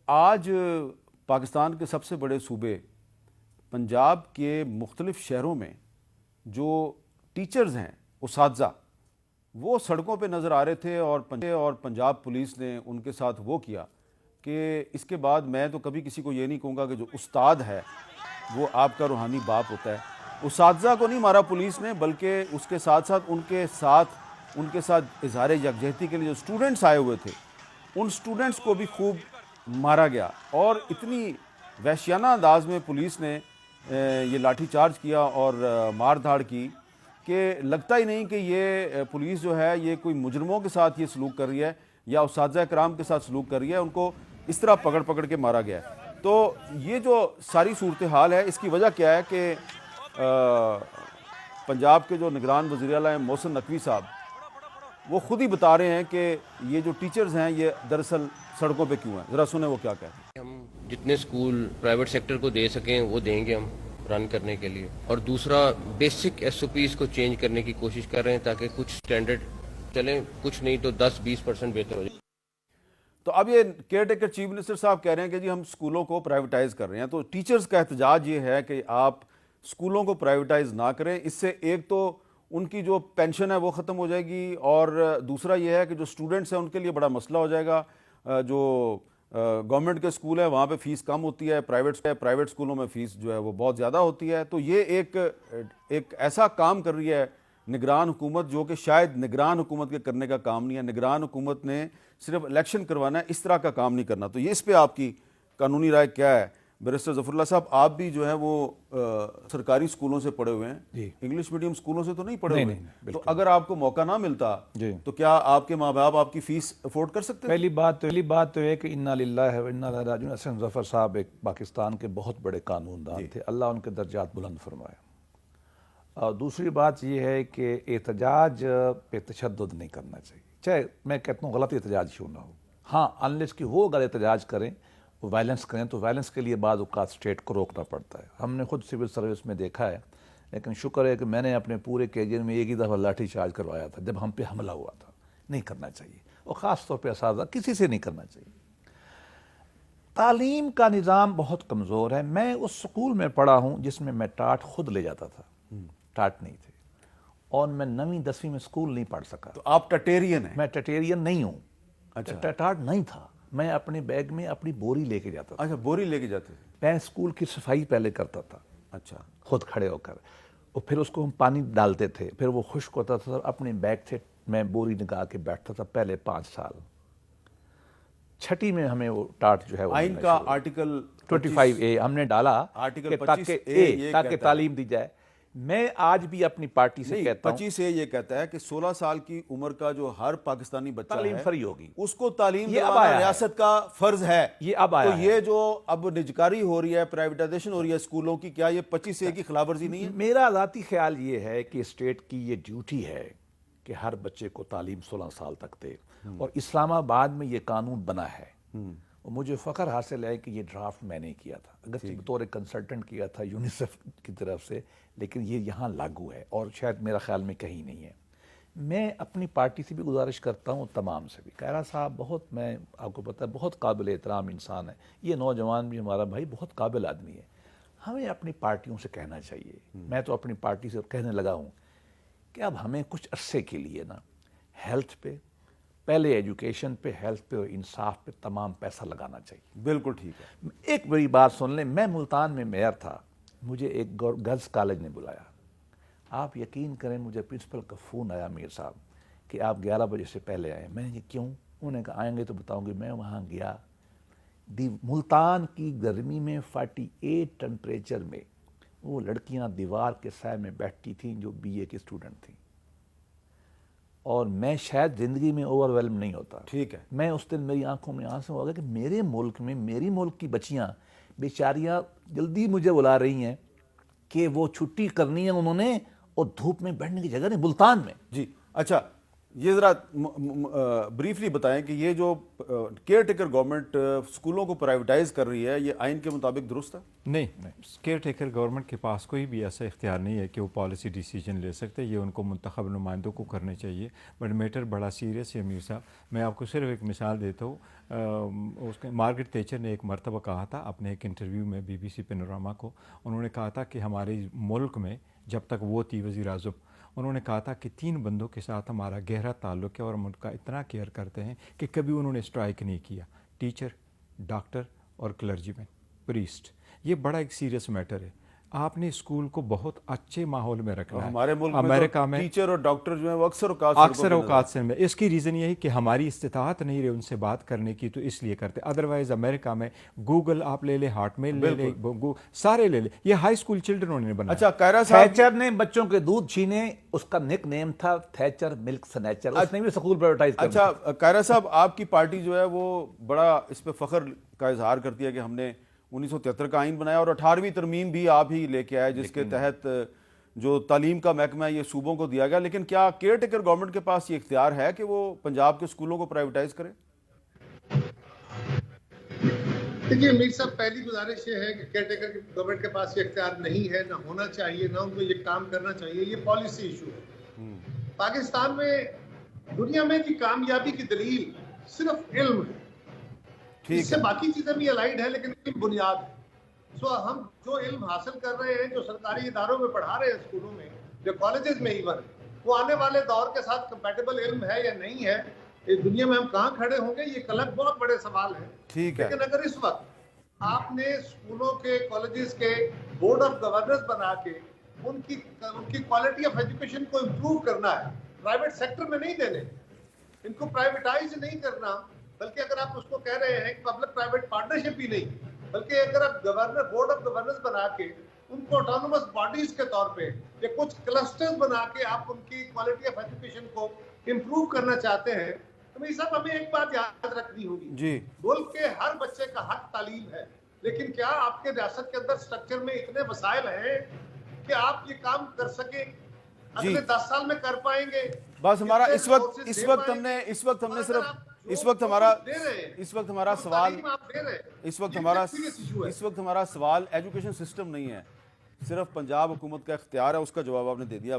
آج پاکستان کے سب سے بڑے صوبے پنجاب کے مختلف شہروں میں جو ٹیچرز ہیں، اساتذہ، وہ سڑکوں پہ نظر آ رہے تھے اور پنجاب پولیس نے ان کے ساتھ وہ کیا کہ اس کے بعد میں تو کبھی کسی کو یہ نہیں کہوں گا کہ جو استاد ہے وہ آپ کا روحانی باپ ہوتا ہے۔ اساتذہ کو نہیں مارا پولیس نے، بلکہ اس کے ساتھ ساتھ ان کے ساتھ اظہار یکجہتی کے لیے جو اسٹوڈنٹس آئے ہوئے تھے ان اسٹوڈنٹس کو بھی خوب مارا گیا، اور اتنی وحشیانہ انداز میں پولیس نے یہ لاٹھی چارج کیا اور مار دھاڑ کی کہ لگتا ہی نہیں کہ یہ پولیس جو ہے یہ کوئی مجرموں کے ساتھ یہ سلوک کر رہی ہے یا اساتذہ کرام کے ساتھ سلوک کر رہی ہے، ان کو اس طرح پکڑ کے مارا گیا ہے۔ تو یہ جو ساری صورتحال ہے اس کی وجہ کیا ہے کہ پنجاب کے جو نگران وزیر اعلیٰ ہیں محسن نقوی صاحب، وہ خود ہی بتا رہے ہیں کہ یہ جو ٹیچرز ہیں یہ دراصل سڑکوں پہ کیوں ہیں۔ ذرا سنیں وہ کیا کہتے ہیں۔ ہم جتنے سکول پرائیویٹ سیکٹر کو دے سکیں وہ دیں گے ہم رن کرنے کے لیے، اور دوسرا بیسک ایس او پیز کو چینج کرنے کی کوشش کر رہے ہیں تاکہ کچھ سٹینڈرڈ چلیں، کچھ نہیں تو 10-20% بہتر ہو جائے۔ تو اب یہ کیئر ٹیکر چیف منسٹر صاحب کہہ رہے ہیں کہ جی ہم اسکولوں کو پرائیویٹائز کر رہے ہیں، تو ٹیچرز کا احتجاج یہ ہے کہ آپ اسکولوں کو پرائیویٹائز نہ کریں، اس سے ایک تو ان کی جو پینشن ہے وہ ختم ہو جائے گی، اور دوسرا یہ ہے کہ جو اسٹوڈنٹس ہیں ان کے لیے بڑا مسئلہ ہو جائے گا۔ جو گورنمنٹ کے اسکول ہیں وہاں پہ فیس کم ہوتی ہے، پرائیویٹ اسکولوں میں فیس جو ہے وہ بہت زیادہ ہوتی ہے۔ تو یہ ایک ایسا کام کر رہی ہے نگران حکومت جو کہ شاید نگران حکومت کے کرنے کا کام نہیں ہے۔ نگران حکومت نے صرف الیکشن کروانا ہے، اس طرح کا کام نہیں کرنا۔ تو یہ اس پہ آپ کی قانونی رائے کیا ہے؟ بیرسٹر ظفر اللہ صاحب، آپ بھی جو ہے وہ سرکاری اسکولوں سے پڑھے ہوئے ہیں، انگلش میڈیم اسکولوں سے تو نہیں پڑھے ہوئے، تو اگر آپ کو موقع نہ ملتا تو کیا آپ کے ماں باپ آپ کی فیس افورڈ کر سکتے؟ پہلی بات تو ہے کہ انا للہ و انا الیہ راجعون۔ حسن ظفر صاحب ایک پاکستان کے بہت بڑے قانون دان تھے، اللہ ان کے درجات بلند فرمائے۔ اور دوسری بات یہ ہے کہ احتجاج پہ تشدد نہیں کرنا چاہیے، چاہے میں کہتا ہوں غلط احتجاج کیوں نہ ہو، ہاں انلیس کہ وہ اگر احتجاج کریں وہ وائلنس کریں تو وائلنس کے لیے بعض اوقات اسٹیٹ کو روکنا پڑتا ہے۔ ہم نے خود سول سروس میں دیکھا ہے، لیکن شکر ہے کہ میں نے اپنے پورے کیریئر میں ایک ہی دفعہ لاٹھی چارج کروایا تھا جب ہم پہ حملہ ہوا تھا۔ نہیں کرنا چاہیے، اور خاص طور پہ اساتذہ کسی سے نہیں کرنا چاہیے۔ تعلیم کا نظام بہت کمزور ہے۔ میں اس سکول میں پڑھا ہوں جس میں ٹاٹ خود لے جاتا تھا، ٹاٹ نہیں تھے، اور میں 9ویں 10ویں میں سکول نہیں پڑھ سکا۔ تو آپ ٹٹیرین ہیں؟ میں ٹٹیرین نہیں ہوں، ٹاٹ نہیں تھا۔ میں اپنے بیگ میں اپنی بوری لے کے جاتا تھا۔ اچھا، بوری لے کے جاتے تھے؟ میں اسکول کی صفائی پہلے کرتا تھا، اچھا، خود کھڑے ہو کر، اور پھر اس کو ہم پانی ڈالتے تھے، پھر وہ خشک ہوتا تھا، اپنے بیگ سے میں بوری نکال کے بیٹھتا تھا پہلے 5 سال۔ 6ٹی میں ہمیں وہ ٹاٹ جو ہے آئین کا آرٹیکل 25A ہم نے ڈالا تاکہ تعلیم دی جائے۔ میں آج بھی اپنی پارٹی سے کہتا ہوں 25A یہ کہتا ہے کہ 16 سال کی عمر کا جو ہر پاکستانی بچہ تعلیم ہے فری ہوگی، اس کو تعلیم یہ اب دلانا آیا ہے، ریاست کا فرض ہے۔ یہ اب آیا تو یہ جو اب نجکاری ہو رہی ہے، پرائیویٹائزیشن ہو رہی ہے اسکولوں کی، کیا یہ 25A کی خلاف ورزی نہیں ہے؟ میرا ذاتی خیال یہ ہے کہ اسٹیٹ کی یہ ڈیوٹی ہے کہ ہر بچے کو تعلیم 16 سال تک دے، اور اسلام آباد میں یہ قانون بنا ہے، اور مجھے فخر حاصل ہے کہ یہ ڈرافٹ میں نے کیا تھا، اگرچہ بطور کنسلٹنٹ کیا تھا یونیسیف کی طرف سے، لیکن یہ یہاں لاگو ہے اور شاید میرا خیال میں کہیں نہیں ہے۔ میں اپنی پارٹی سے بھی گزارش کرتا ہوں، تمام سے بھی، کائرہ صاحب بہت، میں آپ کو پتہ ہے بہت قابل احترام انسان ہے، یہ نوجوان بھی ہمارا بھائی بہت قابل آدمی ہے، ہمیں اپنی پارٹیوں سے کہنا چاہیے۔ میں تو اپنی پارٹی سے کہنے لگا ہوں کہ اب ہمیں کچھ عرصے کے لیے نا ہیلتھ پہ، پہلے ایجوکیشن پہ، ہیلتھ پہ اور انصاف پہ تمام پیسہ لگانا چاہیے۔ بالکل ٹھیک ہے۔ ایک بڑی بات سن لیں، میں ملتان میں میئر تھا، مجھے ایک گرلز کالج نے بلایا، آپ یقین کریں مجھے پرنسپل کا فون آیا میر صاحب کہ آپ 11 بجے سے پہلے آئیں۔ میں نے یہ کیوں؟ انہوں نے کہا آئیں گے تو بتاؤں گی۔ میں وہاں گیا، ملتان کی گرمی میں 48 ٹمپریچر میں وہ لڑکیاں دیوار کے سائے میں بیٹھتی تھیں جو BA کی اسٹوڈنٹ تھیں، اور میں شاید زندگی میں اوور ویلم نہیں ہوتا۔ ٹھیک ہے۔ میں اس دن میری آنکھوں میں آنسو ہو گیا کہ میرے ملک میں میری ملک کی بچیاں بیچاریاں جلدی مجھے بلا رہی ہیں کہ وہ چھٹی کرنی ہے انہوں نے، اور دھوپ میں بیٹھنے کی جگہ نہیں ملتان میں۔ جی اچھا، یہ ذرا بریفلی بتائیں کہ یہ جو کیئر ٹیکر گورنمنٹ اسکولوں کو پرائیویٹائز کر رہی ہے، یہ آئین کے مطابق درست ہے؟ نہیں، کیئر ٹیکر گورنمنٹ کے پاس کوئی بھی ایسا اختیار نہیں ہے کہ وہ پالیسی ڈیسیجن لے سکتے، یہ ان کو منتخب نمائندوں کو کرنے چاہیے. بٹ میٹر بڑا سیریس ہے امیر صاحب. میں آپ کو صرف ایک مثال دیتا ہوں. اس کے مارگریٹ تھیچر نے ایک مرتبہ کہا تھا اپنے ایک انٹرویو میں BBC پینوراما کو، انہوں نے کہا تھا کہ ہمارے ملک میں جب تک وہ تھی وزیر اعظم، انہوں نے کہا تھا کہ 3 بندوں کے ساتھ ہمارا گہرا تعلق ہے اور ہم ان کا اتنا کیئر کرتے ہیں کہ کبھی انہوں نے اسٹرائک نہیں کیا: ٹیچر، ڈاکٹر اور کلرجی مین، پریسٹ. یہ بڑا ایک سیریس میٹر ہے. آپ نے اسکول کو بہت اچھے ماحول میں رکھنا ہے. ہمارے ملک امریکہ میں ٹیچر اور ڈاکٹر جو ہیں وہ اکثر اوقات سے میں اس کی ریزن یہ ہے کہ ہماری استطاعت نہیں رہی ان سے بات کرنے کی، تو اس لیے کرتے. ادروائز امریکہ میں گوگل آپ لے لیں، ہارٹ میل لے لیں، سارے لے لیں. یہ ہائی اسکول چلڈرن نے بنایا. اچھا کائرہ صاحب، تھیچر نے بچوں کے دودھ چھینے، اس کا نک نیم تھا تھیچر ملک سنیچر. اس نے بھی سکول پرائیویٹائز کر دیا. اچھا کائرہ صاحب، آپ کی پارٹی جو ہے وہ بڑا اس پہ فخر کا اظہار کرتی ہے کہ ہم نے 1973 کا آئین بنایا اور 18ویں ترمیم بھی آپ ہی لے کے آئے، جس کے تحت جو تعلیم کا محکمہ ہے یہ صوبوں کو دیا گیا. لیکن کیا کیئر ٹیکر گورنمنٹ کے پاس یہ اختیار ہے کہ وہ پنجاب کے اسکولوں کو پرائیویٹائز کرے؟ دیکھیے امیر صاحب، پہلی گزارش یہ ہے کہ کیئر ٹیکر گورنمنٹ کے پاس یہ اختیار نہیں ہے، نہ ہونا چاہیے، نہ ان کو یہ کام کرنا چاہیے. یہ پالیسی ایشو ہے. پاکستان میں دنیا میں کی کامیابی کی دلیل صرف علم ہے. اس سے باقی چیزیں بھی الائڈ ہیں، لیکن علم بنیاد ہے. سو ہم جو علم حاصل کر رہے ہیں، جو سرکاری اداروں میں پڑھا رہے ہیں، اسکولوں میں، جو کالجز میں ایون، وہ آنے والے دور کے ساتھ کمپیٹیبل علم ہے یا نہیں ہے. اس دنیا میں ہم کہاں کھڑے ہوں گے، یہ الگ بہت بڑے سوال ہیں. لیکن اگر اس وقت آپ نے اسکولوں کے، کالجز کے بورڈ آف گورنرز بنا کے ان کی کوالٹی آف ایجوکیشن کو امپروو کرنا ہے، پرائیویٹ سیکٹر میں نہیں دینے، ان کو پرائیویٹائز نہیں کرنا، بلکہ اگر آپ اس کو کہہ رہے ہیں کہ پبلک پرائیویٹ پارٹنرشپ ہی نہیں، بلکہ اگر آپ گورنر بورڈ آف گورنرز بنا کے ان کو آٹونومس باڈیز کے طور پہ یا کچھ کلسٹرز بنا کے آپ ان کی کوالٹی آف ایجوکیشن کو امپروو کرنا چاہتے ہیں، تو میری صاحب ہمیں ایک بات یاد رکھنی ہوگی. جی، ملک کے ہر بچے کا حق تعلیم ہے، لیکن کیا آپ کے ریاست کے اندر سٹرکچر میں اتنے وسائل ہیں کہ آپ یہ کام کر سکیں؟ اگلے 10 سال میں کر پائیں گے؟ بس ہمارا اس وقت ہمارا سوال ایجوکیشن سسٹم نہیں ہے، صرف پنجاب حکومت کا اختیار ہے. اس کا جواب آپ نے دے دیا.